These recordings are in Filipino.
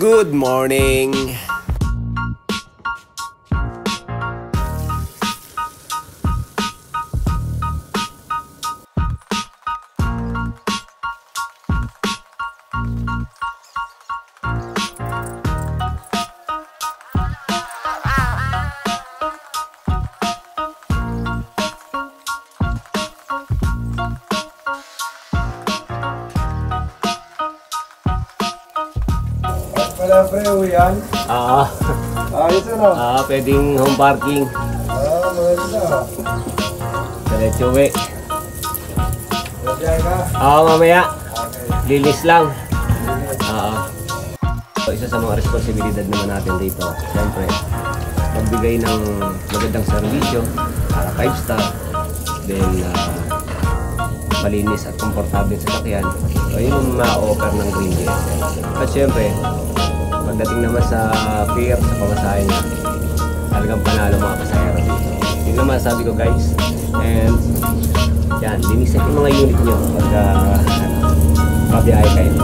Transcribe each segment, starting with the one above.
Good morning! Wala pre, uwian? Ayos ano? Pwedeng home parking. Maganda. Diretso uwi. Nandiyan ka? Mamaya. Okay. Lilis lang. Isa sa mga responsibilidad naman natin dito, siyempre, magbigay ng magandang serbisyo para 5 star. Then, malinis at komportable sa sakyan. So, yun yung ma-offer ng Green GSM. At siyempre, pagdating naman sa fare, sa pamasahe niya, talagang panalo mga pasahero dito. Yun naman sabi ko guys. And yan, linisan yung mga unit nyo pagka pabiyahe kayo.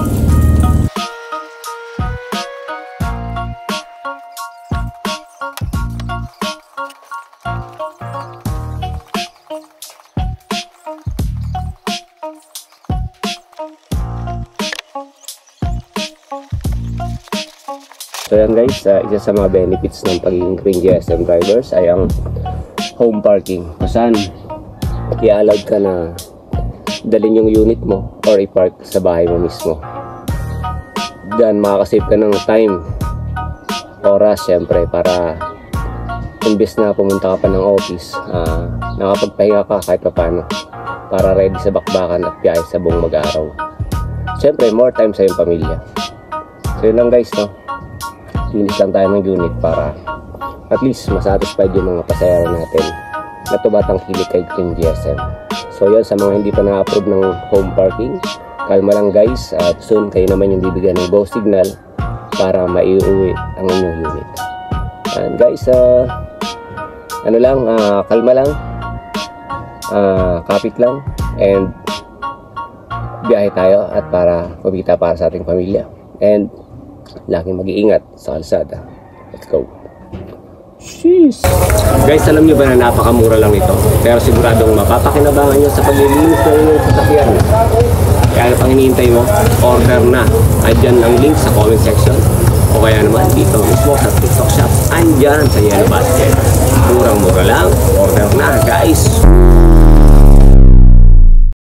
So yan guys, isa sa mga benefits ng pagiging Green GSM drivers ay ang home parking. Kung saan i-allowed ka na dalhin yung unit mo or i-park sa bahay mo mismo. Then makakasave ka ng time, oras syempre, para imbes na pumunta ka pa ng office, nakapagpahinga ka kahit pa paano para ready sa bakbakan at biyahe sa buong mag-araw. Syempre more time sa iyong pamilya. So yun lang guys, no? Linis lang tayo ng unit para at least masatisfied yung mga pasahero natin na tubatang kilik kay Green GSM. So yan, sa mga hindi pa na-approve ng home parking, kalma lang guys, at soon kayo naman yung bibigyan ng go signal para maiuwi ang inyong unit. And guys, kalma lang, kapit lang, and biyahe tayo at para kumita para sa ating pamilya. And laging mag-iingat sa kalsada. Let's go. Sheesh. Guys, alam nyo ba na napakamura lang ito? Pero siguradong mapapakinabangan nyo sa paglilinis ng inyong sasakyan. Kaya ano pang hinihintay mo? Order na. Andyan ang link sa comment section. O kaya naman dito mismo sa TikTok shop. Andyan sa Yellow Basket. Murang-mura lang. Order na guys.